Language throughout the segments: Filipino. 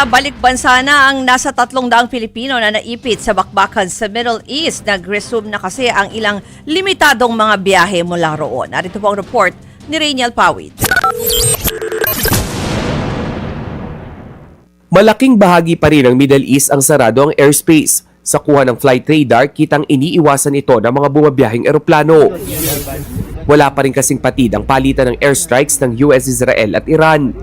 Balik bansa na ang nasa 300 Pilipino na naipit sa bakbakan sa Middle East. Nag-resume na kasi ang ilang limitadong mga biyahe mula roon. Narito po ang report ni Rainiel Pawid. Malaking bahagi pa rin ng Middle East ang sarado ang airspace. Sa kuha ng flight radar, kitang iniiwasan ito ng mga bumabiyaheng eroplano. Wala pa rin kasing patid ang palitan ng airstrikes ng US, Israel at Iran.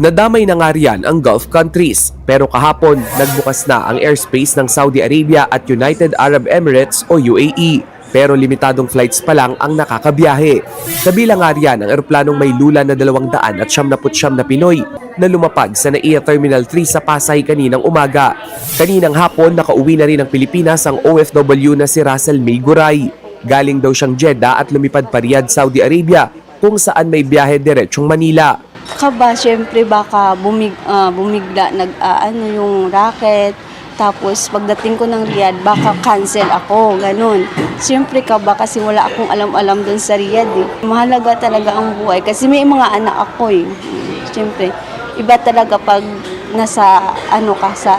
Nadamay na nga riyan ang Gulf countries, pero kahapon nagbukas na ang airspace ng Saudi Arabia at United Arab Emirates o UAE. Pero limitadong flights pa lang ang nakakabiyahe. Kabilang nga riyan ang eroplanong may lula na 279 na Pinoy na lumapag sa NAIA Terminal 3 sa Pasay kaninang umaga. Kaninang hapon, nakauwi na rin ng Pilipinas ang OFW na si Russell May Guray. Galing daw siyang Jeddah at lumipad pa Riyadh, Saudi Arabia, kung saan may biyahe diretsong Manila. Kaba, syempre baka bumigla yung racket. Tapos pagdating ko ng Riyadh, baka cancel ako, ganun. Siyempre kaba kasi wala akong alam-alam dun sa Riyadh eh. Mahalaga talaga ang buhay kasi may mga anak ako eh. Siyempre, iba talaga pag nasa sa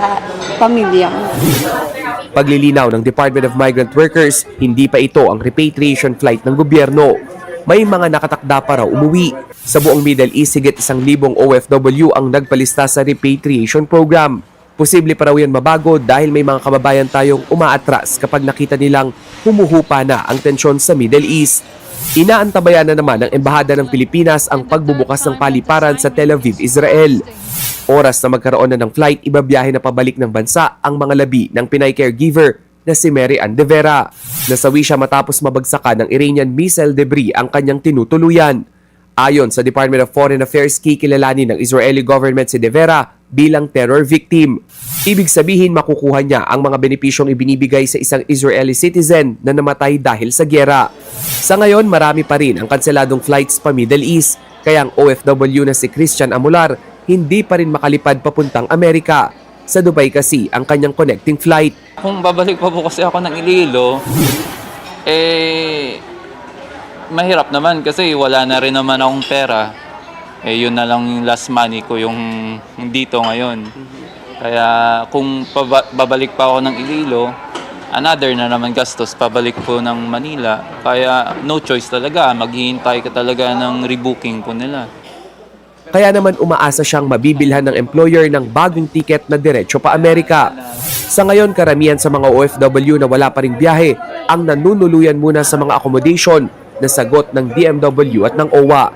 pamilya mo. Paglilinaw ng Department of Migrant Workers, hindi pa ito ang repatriation flight ng gobyerno. May mga nakatakda pa raw umuwi. Sa buong Middle East, higit 1,000 OFW ang nagpalista sa repatriation program. Posible pa raw yan mabago dahil may mga kababayan tayong umaatras kapag nakita nilang humuhupa na ang tensyon sa Middle East. Inaantabayan na naman ng Embahada ng Pilipinas ang pagbubukas ng paliparan sa Tel Aviv, Israel. Oras na magkaroon na ng flight, ibabiyahe na pabalik ng bansa ang mga labi ng Pinay caregiver na si Mary Ann De Vera. Nasawi siya matapos mabagsakan ng Iranian missile debris ang kanyang tinutuluyan. Ayon sa Department of Foreign Affairs, kikilalanin ng Israeli government si De Vera bilang terror victim. Ibig sabihin makukuha niya ang mga benepisyong ibinibigay sa isang Israeli citizen na namatay dahil sa gyera. Sa ngayon, marami pa rin ang kanseladong flights pa Middle East, kaya ang OFW na si Christian Amular hindi pa rin makalipad papuntang Amerika. Sa Dubai kasi ang kanyang connecting flight. Kung babalik pa po kasi ako ng Iloilo, mahirap naman kasi wala na rin naman akong pera. Yun na lang yung last money ko yung dito ngayon. Kaya kung babalik pa ako ng Iloilo, another na naman gastos pabalik po ng Manila. Kaya no choice talaga, maghihintay ka talaga ng rebooking po nila. Kaya naman umaasa siyang mabibilhan ng employer ng bagong tiket na diretso pa Amerika. Sa ngayon, karamihan sa mga OFW na wala pa ring biyahe ang nanunuluyan muna sa mga accommodation na sagot ng DMW at ng OWA.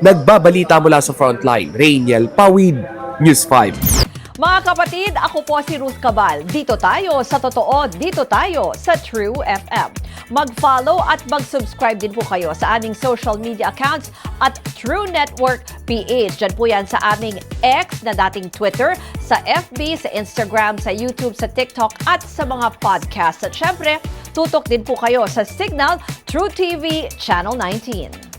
Nagbabalita mula sa Frontline, Rainiel Pawid, News 5. Mga kapatid, ako po si Ruth Cabal. Dito tayo sa totoo, dito tayo sa True FM. Mag-follow at mag-subscribe din po kayo sa aming social media accounts at True Network PH. Diyan po yan sa aming X na dating Twitter, sa FB, sa Instagram, sa YouTube, sa TikTok at sa mga podcast. At syempre, tutok din po kayo sa Signal True TV Channel 19.